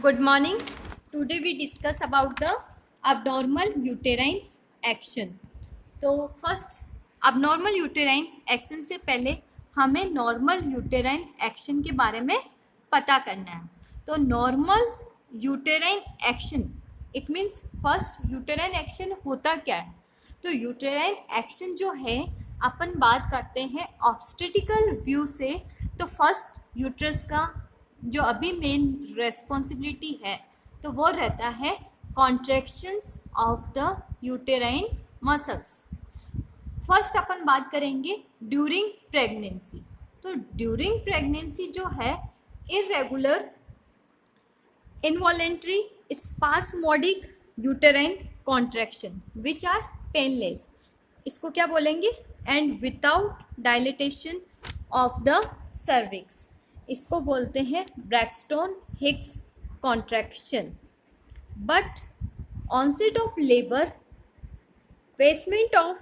Good morning. Today we discuss about the abnormal uterine action. तो first abnormal uterine action से पहले हमें normal uterine action के बारे में पता करना है. तो normal uterine action it means first uterine action होता क्या है. तो uterine action जो है अपन बात करते हैं ऑब्स्टेटिकल व्यू से. तो फर्स्ट यूट्रस का जो अभी मेन रेस्पॉन्सिबिलिटी है तो वो रहता है contractions of the uterine muscles. First अपन बात करेंगे ड्यूरिंग प्रेगनेंसी. तो ड्यूरिंग प्रेगनेंसी जो है irregular involuntary spasmodic uterine contraction which are painless, इसको क्या बोलेंगे, and without dilatation of the cervix, इसको बोलते हैं Braxton Hicks contraction. But onset of labour, pacement of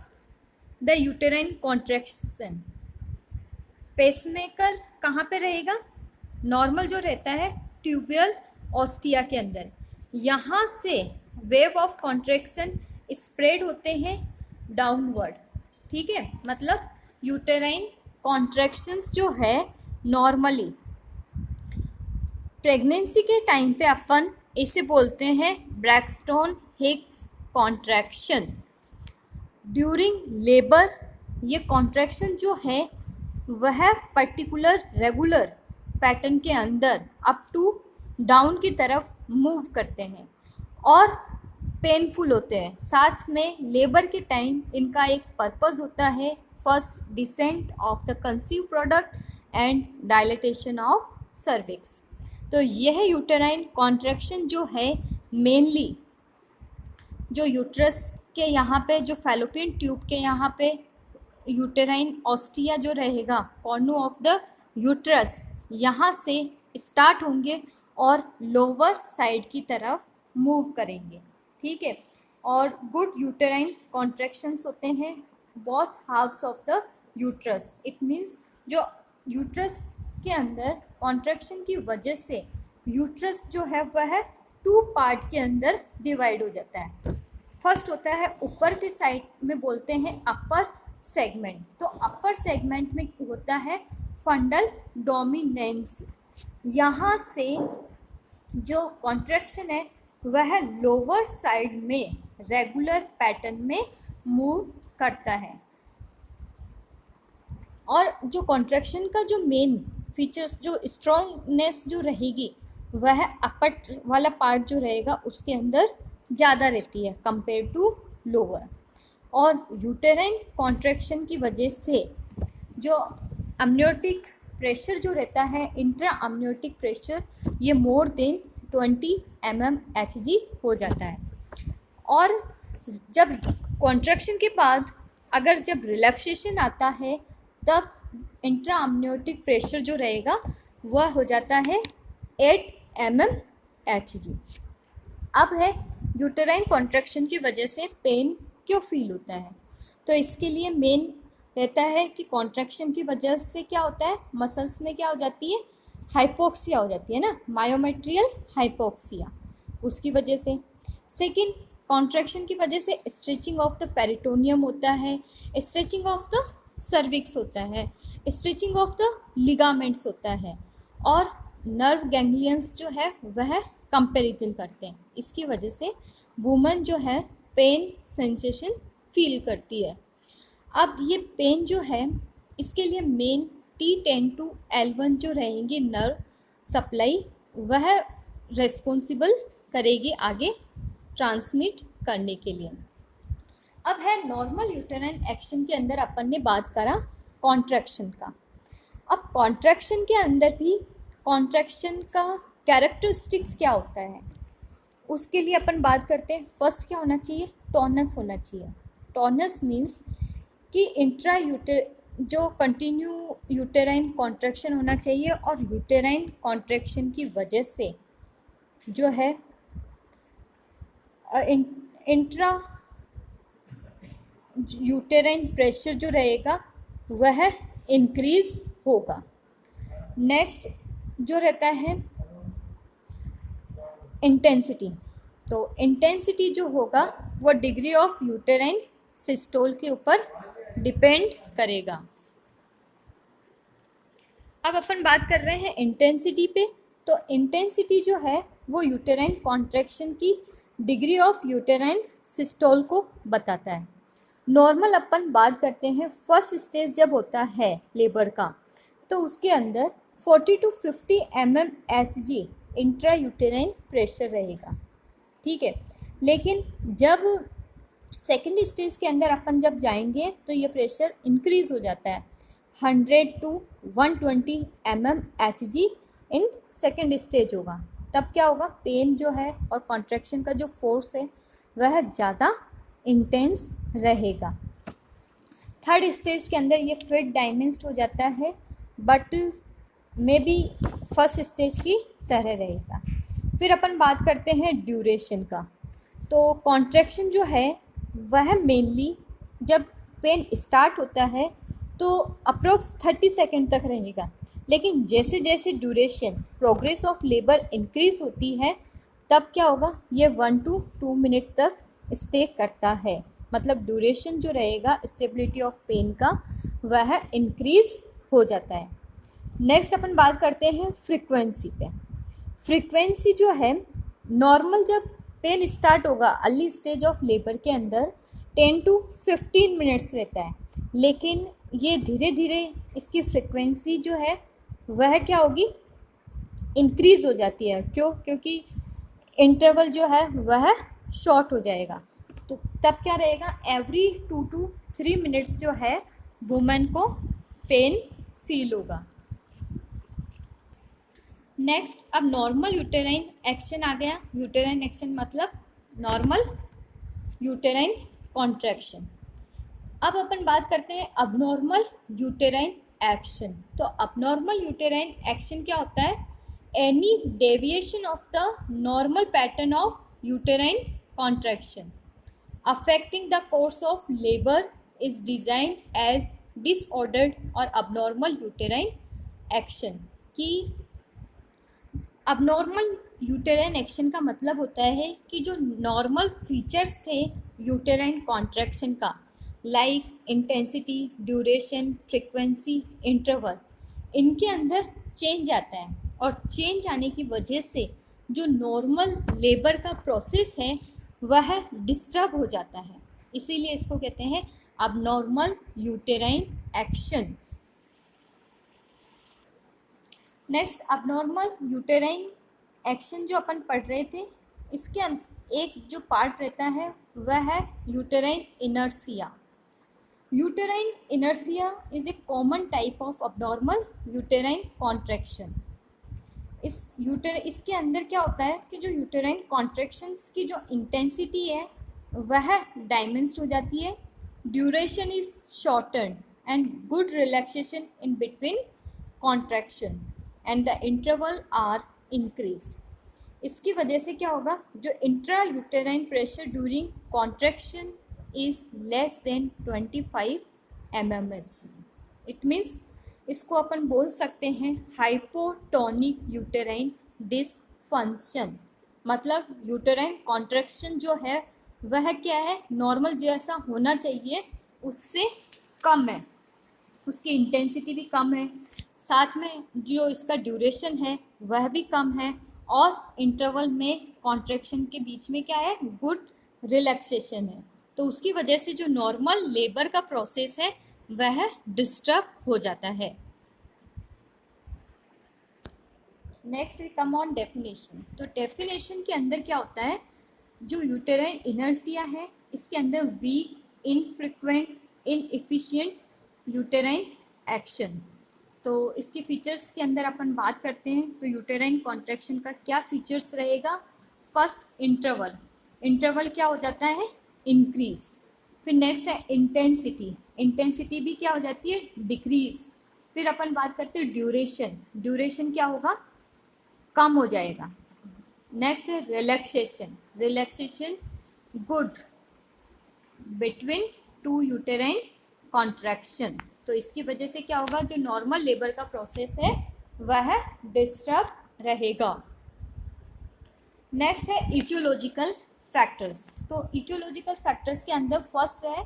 the uterine contraction, pacemaker कहाँ पे रहेगा, नॉर्मल जो रहता है ट्यूबियल ऑस्टिया के अंदर. यहाँ से वेव ऑफ कॉन्ट्रैक्शन स्प्रेड होते हैं डाउनवर्ड. ठीक है, मतलब यूटेराइन कॉन्ट्रैक्शंस जो है नॉर्मली प्रेगनेंसी के टाइम पे अपन इसे बोलते हैं Braxton Hicks contraction. During labour ये कॉन्ट्रैक्शन जो है वह पर्टिकुलर रेगुलर पैटर्न के अंदर अप टू डाउन की तरफ मूव करते हैं और पेनफुल होते हैं. साथ में लेबर के टाइम इनका एक पर्पस होता है, first descent of the conceive product and dilatation of cervix. तो यह यूटेराइन कॉन्ट्रैक्शन जो है मेनली जो यूट्रस के यहाँ पे जो फैलोपियन ट्यूब के यहाँ पे यूटेराइन ऑस्टिया जो रहेगा कॉर्नू ऑफ द यूट्रस यहाँ से स्टार्ट होंगे और लोअर साइड की तरफ मूव करेंगे. ठीक है, और गुड यूटेराइन कॉन्ट्रैक्शंस होते हैं both halves of the uterus. It means जो यूट्रस के अंदर कॉन्ट्रैक्शन की वजह से यूट्रस जो है वह टू पार्ट के अंदर डिवाइड हो जाता है. फर्स्ट होता है ऊपर के साइड में बोलते हैं अपर सेगमेंट. तो अपर सेगमेंट में होता है फंडल डोमिनेंस. यहाँ से जो कॉन्ट्रैक्शन है वह लोअर साइड में रेगुलर पैटर्न में मूव करता है. और जो कॉन्ट्रैक्शन का जो मेन फीचर्स जो स्ट्रॉन्गनेस जो रहेगी वह अपर वाला पार्ट जो रहेगा उसके अंदर ज़्यादा रहती है कंपेयर टू लोअर. और यूटेराइन कॉन्ट्रैक्शन की वजह से जो अम्नियोटिक प्रेशर जो रहता है इंट्रा अम्नियोटिक प्रेशर ये मोर देन 20 mmHg हो जाता है. और जब कॉन्ट्रैक्शन के बाद अगर जब रिलैक्सेशन आता है तब इंट्रा अम्नियोटिक प्रेशर जो रहेगा वह हो जाता है 8 mmHg. अब है यूटेराइन कॉन्ट्रैक्शन की वजह से पेन क्यों फील होता है. तो इसके लिए मेन रहता है कि कॉन्ट्रैक्शन की वजह से क्या होता है, मसल्स में क्या हो जाती है, हाइपोक्सिया हो जाती है ना, मायोमेट्रियल हाइपोक्सिया, उसकी वजह से. सेकेंड, कॉन्ट्रैक्शन की वजह से स्ट्रेचिंग ऑफ द पेरिटोनियम होता है, स्ट्रेचिंग ऑफ द सर्विक्स होता है, स्ट्रेचिंग ऑफ द लिगामेंट्स होता है, और नर्व गैंग्लियंस जो है वह कंपैरिजन करते हैं. इसकी वजह से वुमन जो है पेन सेंसेशन फील करती है. अब ये पेन जो है इसके लिए मेन T10 to L1 जो रहेंगी नर्व सप्लाई वह रेस्पॉन्सिबल करेगी आगे ट्रांसमिट करने के लिए. अब है नॉर्मल यूटेराइन एक्शन के अंदर अपन ने बात करा कॉन्ट्रैक्शन का. अब कॉन्ट्रैक्शन के अंदर भी कॉन्ट्रैक्शन का कैरेक्टरिस्टिक्स क्या होता है उसके लिए अपन बात करते हैं. फर्स्ट क्या होना चाहिए, टोनस होना चाहिए. टोनस मीन्स कि इंट्रा जो कंटिन्यू यूटेराइन कॉन्ट्रैक्शन होना चाहिए और यूटेराइन कॉन्ट्रैक्शन की वजह से जो है इंट्रा यूटेराइन प्रेशर जो रहेगा वह इंक्रीज होगा. नेक्स्ट जो रहता है इंटेंसिटी, तो इंटेंसिटी जो होगा वो डिग्री ऑफ यूटेराइन सिस्टोल के ऊपर डिपेंड करेगा। अब अपन बात कर रहे हैं इंटेंसिटी पे, तो इंटेंसिटी जो है वो यूटेराइन कॉन्ट्रैक्शन की डिग्री ऑफ यूटेराइन सिस्टोल को बताता है। नॉर्मल अपन बात करते हैं फर्स्ट स्टेज जब होता है लेबर का, तो उसके अंदर 40 to 50 mmHg intra uterine pressure रहेगा, ठीक है। लेकिन जब सेकेंड स्टेज के अंदर अपन जब जाएंगे तो ये प्रेशर इंक्रीज हो जाता है 100 to 120 mmHg in second stage होगा। तब क्या होगा, पेन जो है और कॉन्ट्रैक्शन का जो फोर्स है वह ज़्यादा इंटेंस रहेगा। थर्ड स्टेज के अंदर ये फिर डायमेंस्ड हो जाता है, but may be first stage की तरह रहेगा। फिर अपन बात करते हैं ड्यूरेशन का, तो कॉन्ट्रैक्शन जो है वह मेनली जब पेन स्टार्ट होता है तो अप्रोक्स 30 सेकेंड तक रहेगा, लेकिन जैसे जैसे duration progress of labour increase होती है तब क्या होगा, ये 1 to 2 मिनट तक स्टे करता है। मतलब ड्यूरेशन जो रहेगा स्टेबिलिटी ऑफ पेन का वह इंक्रीज हो जाता है। नेक्स्ट अपन बात करते हैं फ्रीक्वेंसी पे। फ्रीक्वेंसी जो है नॉर्मल जब पेन स्टार्ट होगा अर्ली स्टेज ऑफ लेबर के अंदर 10 to 15 मिनट्स रहता है, लेकिन ये धीरे धीरे इसकी फ्रीक्वेंसी जो है वह क्या होगी, इंक्रीज हो जाती है। क्यों? क्योंकि इंटरवल जो है वह शॉर्ट हो जाएगा। तो तब क्या रहेगा, एवरी 2 to 3 मिनट्स जो है वुमेन को पेन फील होगा। नेक्स्ट, अब नॉर्मल यूटेराइन एक्शन आ गया। यूटेराइन एक्शन मतलब नॉर्मल यूटेराइन कॉन्ट्रैक्शन। अब अपन बात करते हैं अबनॉर्मल यूटेराइन एक्शन। तो अबनॉर्मल यूटेराइन एक्शन क्या होता है, any deviation of the normal pattern of uterine contraction affecting the course of labour is designed as disordered और अबनॉर्मल यूटेराइन एक्शन। कि अबनॉर्मल यूटेराइन एक्शन का मतलब होता है कि जो नॉर्मल फीचर्स थे यूटेराइन कॉन्ट्रैक्शन का, like intensity, duration, frequency, interval, इनके अंदर चेंज आता है और चेंज आने की वजह से जो नॉर्मल लेबर का प्रोसेस है वह डिस्टर्ब हो जाता है, इसीलिए इसको कहते हैं abnormal uterine action. Next, abnormal uterine action जो अपन पढ़ रहे थे, इसके एक जो पार्ट रहता है वह है uterine inertia. Uterine inertia is a common type of abnormal uterine contraction. इसके अंदर क्या होता है कि जो यूटेराइन कॉन्ट्रैक्शंस की जो इंटेंसिटी है वह डायमेंस्ड हो जाती है, duration is shorten and good relaxation in between contraction and the interval are increased. इसकी वजह से क्या होगा, जो intra uterine pressure during contraction is less than 25 mmHg। It means इसको अपन बोल सकते हैं हाइपोटोनिक यूटेराइन डिसफंक्शन। मतलब यूटेराइन कॉन्ट्रैक्शन जो है वह क्या है, नॉर्मल जैसा होना चाहिए उससे कम है, उसकी इंटेंसिटी भी कम है, साथ में जो इसका ड्यूरेशन है वह भी कम है, और इंटरवल में कॉन्ट्रैक्शन के बीच में क्या है, गुड रिलैक्सेशन है। तो उसकी वजह से जो नॉर्मल लेबर का प्रोसेस है वह डिस्टर्ब हो जाता है। Next we come on definition. तो डेफिनेशन के अंदर क्या होता है, जो यूटेराइन इनर्सिया है इसके अंदर weak, infrequent, inefficient uterine action. तो इसके फीचर्स के अंदर अपन बात करते हैं तो यूटेराइन कॉन्ट्रैक्शन का क्या फीचर्स रहेगा। First, interval. इंटरवल क्या हो जाता है, इंक्रीज। फिर नेक्स्ट है इंटेंसिटी। इंटेंसिटी भी क्या हो जाती है, डिक्रीज। फिर अपन बात करते हैं ड्यूरेशन। ड्यूरेशन क्या होगा, कम हो जाएगा। नेक्स्ट है relaxation. Relaxation good between two uterine contraction. तो इसकी वजह से क्या होगा, जो नॉर्मल लेबर का प्रोसेस है वह डिस्टर्ब रहेगा। नेक्स्ट है इटियोलॉजिकल फैक्टर्स। तो इटियोलॉजिकल फैक्टर्स के अंदर फर्स्ट है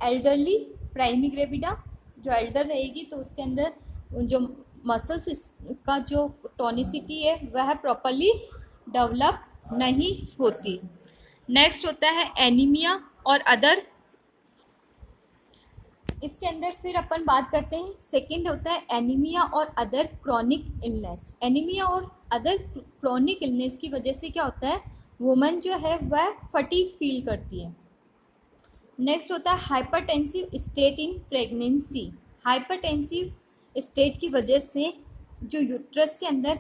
एल्डरली प्राइमी ग्रेविडा। जो एल्डर रहेगी तो उसके अंदर जो मसल्स का जो टोनिसिटी है वह प्रॉपरली डेवलप नहीं होती। नेक्स्ट होता है एनीमिया और अदर। इसके अंदर फिर अपन बात करते हैं, सेकंड होता है एनीमिया और अदर क्रॉनिक इलनेस। एनीमिया और अदर क्रॉनिक इलनेस की वजह से क्या होता है, वुमन जो है वह फटीग फील करती है। नेक्स्ट होता है hypertensive state in pregnancy. Hypertensive state की वजह से जो यूट्रस के अंदर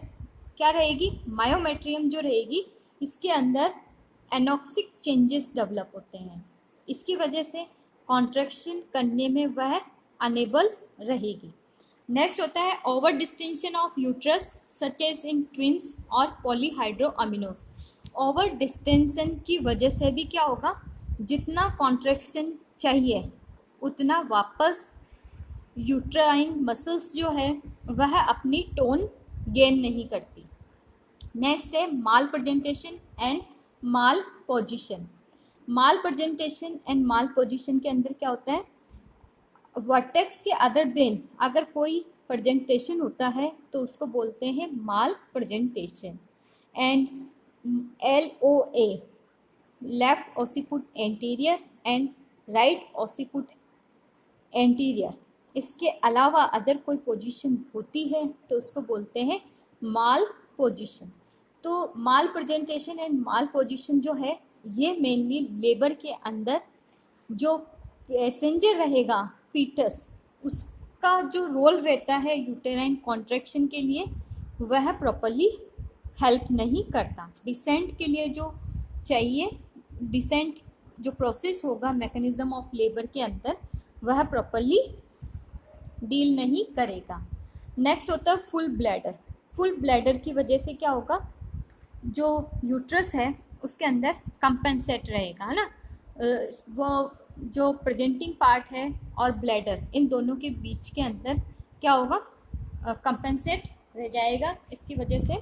क्या रहेगी, मायोमेट्रियम जो रहेगी इसके अंदर एनॉक्सिक चेंजेस डेवलप होते हैं। इसकी वजह से कॉन्ट्रैक्शन करने में वह अनेबल रहेगी। नेक्स्ट होता है over distension of uterus such as in twins और पॉलीहाइड्रो अमीनोस। ओवर डिस्टेंशन की वजह से भी क्या होगा, जितना कॉन्ट्रैक्शन चाहिए उतना वापस यूट्राइन मसल्स जो है वह अपनी टोन गेन नहीं करती। नेक्स्ट है mal presentation and mal position. Mal presentation and mal position के अंदर क्या होता है, वर्टेक्स के अदर देन अगर कोई प्रेजेंटेशन होता है तो उसको बोलते हैं mal presentation. And LOA left occiput anterior and right occiput anterior, इसके अलावा अदर कोई पोजीशन होती है तो उसको बोलते हैं माल पोजीशन। तो माल प्रेजेंटेशन एंड माल पोजीशन जो है ये मेनली लेबर के अंदर जो पैसेंजर रहेगा फीटस, उसका जो रोल रहता है यूटेराइन कॉन्ट्रैक्शन के लिए वह प्रॉपरली हेल्प नहीं करता। डिसेंट के लिए जो चाहिए, डिसेंट जो प्रोसेस होगा मैकेनिज्म ऑफ लेबर के अंदर वह प्रॉपरली डील नहीं करेगा। नेक्स्ट होता है फुल ब्लैडर। फुल ब्लैडर की वजह से क्या होगा, जो यूट्रस है उसके अंदर कंपेंसेट रहेगा, है ना, वो जो प्रेजेंटिंग पार्ट है और ब्लैडर इन दोनों के बीच के अंदर क्या होगा, कंपेंसेट रह जाएगा। इसकी वजह से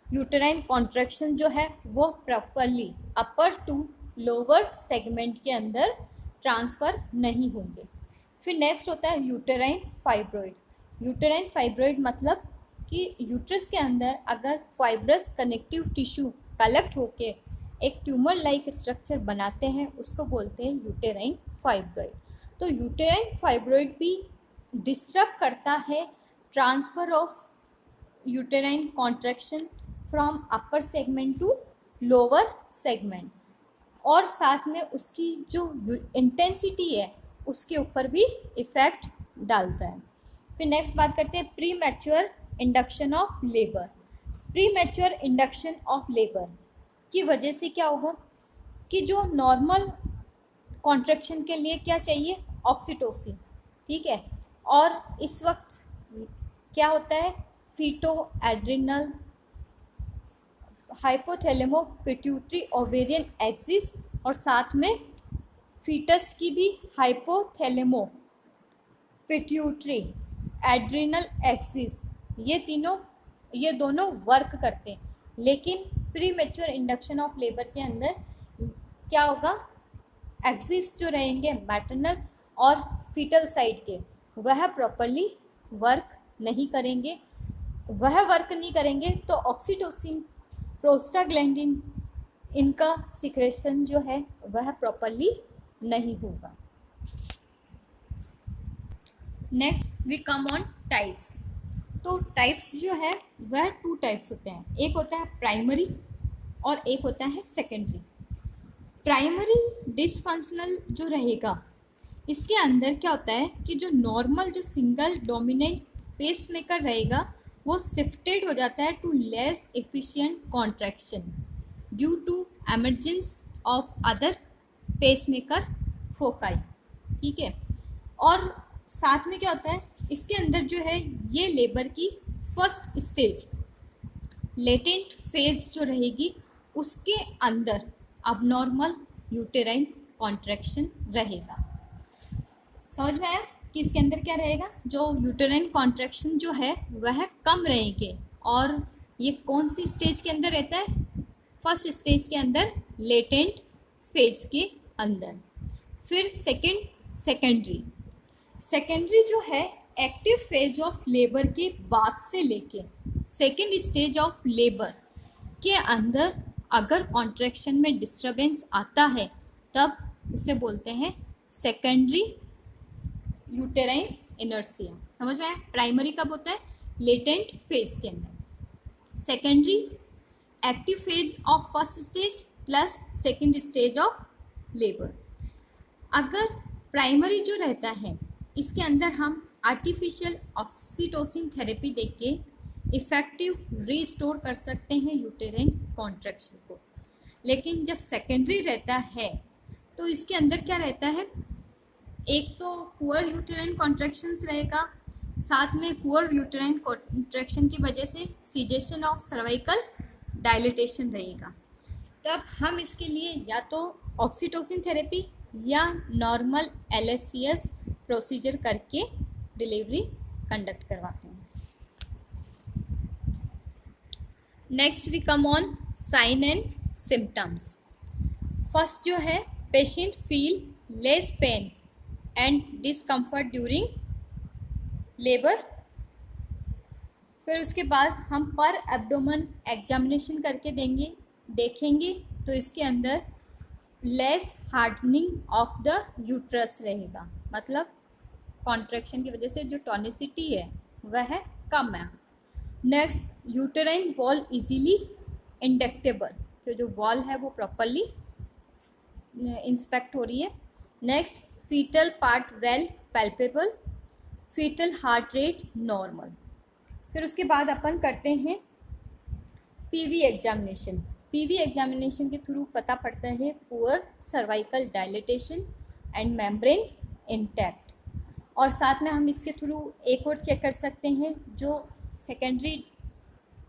यूटेराइन कॉन्ट्रैक्शन जो है वो properly upper two lower segment के अंदर ट्रांसफ़र नहीं होंगे। फिर नेक्स्ट होता है यूटेराइन फाइब्रॉइड। यूटेराइन फाइब्रॉइड मतलब कि यूट्रस के अंदर अगर फाइब्रस कनेक्टिव टिश्यू कलेक्ट होके एक ट्यूमर लाइक स्ट्रक्चर बनाते हैं उसको बोलते हैं यूटेराइन फाइब्रॉइड। तो यूटेराइन फाइब्रॉइड भी डिस्टर्ब करता है transfer of uterine contraction from upper segment to lower segment, और साथ में उसकी जो इंटेंसिटी है उसके ऊपर भी इफ़ेक्ट डालता है। फिर नेक्स्ट बात करते हैं pre mature induction of labour. Pre mature induction of labour की वजह से क्या होगा कि जो नॉर्मल कॉन्ट्रैक्शन के लिए क्या चाहिए, ऑक्सीटोसिन, ठीक है, और इस वक्त क्या होता है, feto adrenal hypothalamo pituitary ovarian axis और साथ में फीटस की भी हाइपोथैलेमो पिट्यूटरी एड्रिनल एक्सिस, ये दोनों वर्क करते हैं। लेकिन pre mature induction of labour के अंदर क्या होगा, एक्सिस जो रहेंगे मैटरनल और फीटल साइड के वह प्रॉपरली वर्क नहीं करेंगे। वह वर्क नहीं करेंगे तो ऑक्सीटोसिन, प्रोस्टाग्लैंडिन, इनका सिक्रेशन जो है वह प्रॉपरली नहीं होगा। Next we come on types. तो टाइप्स जो है वह 2 टाइप्स होते हैं, एक होता है प्राइमरी और एक होता है सेकेंडरी। प्राइमरी डिसफंक्शनल जो रहेगा इसके अंदर क्या होता है कि जो नॉर्मल जो सिंगल डोमिनेंट पेसमेकर रहेगा वो शिफ्टेड हो जाता है to less efficient contraction due to emergence of other pacemaker foci, ठीक है। और साथ में क्या होता है, इसके अंदर जो है ये लेबर की फर्स्ट स्टेज लेटेंट फेज जो रहेगी उसके अंदर अबनॉर्मल यूटेराइन कॉन्ट्रैक्शन रहेगा। समझ में आया कि इसके अंदर क्या रहेगा, जो यूटेराइन कॉन्ट्रैक्शन जो है वह कम रहेंगे और ये कौन सी स्टेज के अंदर रहता है? फर्स्ट स्टेज के अंदर, लेटेंट फेज के अंदर। फिर सेकेंडरी जो है एक्टिव फेज ऑफ लेबर के बाद से लेके सेकेंड स्टेज ऑफ लेबर के अंदर अगर कॉन्ट्रैक्शन में डिस्टरबेंस आता है तब उसे बोलते हैं सेकेंडरी यूटेराइन इनर्शिया। समझ में आया? प्राइमरी कब होता है? लेटेंट फेज के अंदर। Secondary active phase of first stage plus second stage of labour. अगर प्राइमरी जो रहता है इसके अंदर हम आर्टिफिशियल ऑक्सीटोसिन थेरेपी देके इफ़ेक्टिव रीस्टोर कर सकते हैं यूटेराइन कॉन्ट्रैक्शन को। लेकिन जब सेकेंडरी रहता है तो इसके अंदर क्या रहता है? एक तो पुअर यूटेराइन कॉन्ट्रैक्शंस रहेगा, साथ में पुअर यूटेराइन कॉन्ट्रैक्शन की वजह से सीजेशन ऑफ सर्वाइकल डायलिटेशन रहेगा। तब हम इसके लिए या तो ऑक्सीटोसिन थेरेपी या नॉर्मल LHCS प्रोसीजर करके डिलीवरी कंडक्ट करवाते हैं। Next we come on sign and symptoms. First जो है patient feel less pain and discomfort during labour. फिर उसके बाद हम पर एब्डोमेन एग्जामिनेशन करके देखेंगे तो इसके अंदर less hardening of the uterus रहेगा, मतलब कॉन्ट्रैक्शन की वजह से जो टॉनिसिटी है वह कम है। नेक्स्ट यूटेराइन वॉल इजीली इंडक्टेबल, तो जो वॉल है वो प्रॉपरली इंस्पेक्ट हो रही है। Next foetal part well palpable, foetal heart rate normal. फिर उसके बाद अपन करते हैं PV एग्जामिनेशन। PV एग्जामिनेशन के थ्रू पता पड़ता है poor cervical dilatation and membrane intact. और साथ में हम इसके थ्रू एक और चेक कर सकते हैं जो सेकेंडरी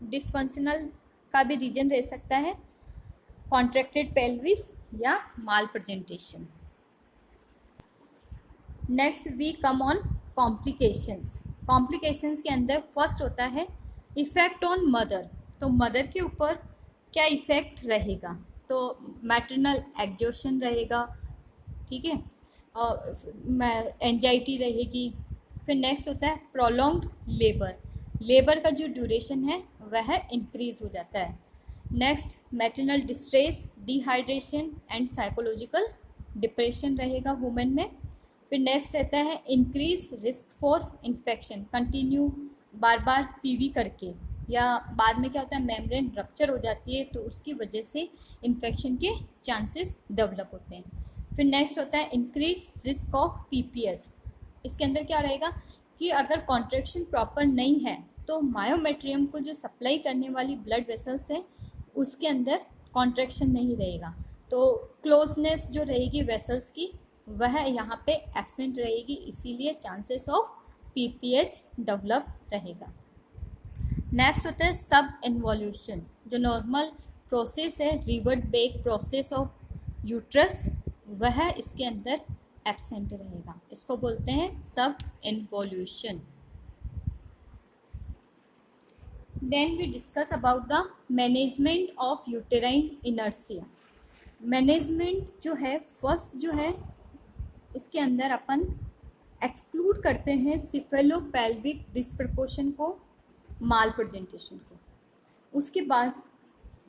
डिसफंक्शनल का भी रीजन रह सकता है, कॉन्ट्रैक्टेड पेल्विस या mal presentation. Next we come on complications. Complications के अंदर फर्स्ट होता है इफ़ेक्ट ऑन मदर। तो मदर के ऊपर क्या इफ़ेक्ट रहेगा? तो मैटरनल एग्जॉशन रहेगा, ठीक है, और एंजाइटी रहेगी। फिर नेक्स्ट होता है प्रोलॉन्ग्ड लेबर। लेबर का जो ड्यूरेशन है वह इंक्रीज हो जाता है। Next maternal distress, dehydration and psychological depression रहेगा वुमेन में। फिर नेक्स्ट रहता है increase risk for infection, continue bar bar PV करके, या बाद में क्या होता है मेम्ब्रेन रप्चर हो जाती है तो उसकी वजह से इन्फेक्शन के चांसेस डेवलप होते हैं। फिर नेक्स्ट होता है इंक्रीज रिस्क ऑफ PPH। इसके अंदर क्या रहेगा कि अगर कॉन्ट्रैक्शन प्रॉपर नहीं है तो मायोमेट्रियम को जो सप्लाई करने वाली ब्लड वेसल्स है उसके अंदर कॉन्ट्रैक्शन नहीं रहेगा, तो क्लोजनेस जो रहेगी वेसल्स की वह यहाँ पे एब्सेंट रहेगी, इसीलिए चांसेस ऑफ PPH डेवलप रहेगा। नेक्स्ट होता है सब इन्वॉल्यूशन। जो नॉर्मल प्रोसेस है revert back process of uterus वह इसके अंदर एब्सेंट रहेगा, इसको बोलते हैं sub involution. Then we discuss about the management of uterine inertia. Management जो है फर्स्ट जो है इसके अंदर अपन एक्सक्लूड करते हैं सिफेलोपेल्विक डिस्प्रपोर्शन को, माल प्रेजेंटेशन को। उसके बाद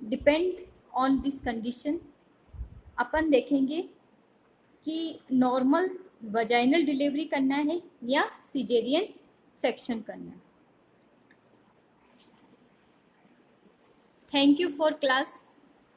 डिपेंड ऑन दिस कंडीशन अपन देखेंगे कि नॉर्मल वजाइनल डिलीवरी करना है या सिजेरियन सेक्शन करना है। Thank you for class.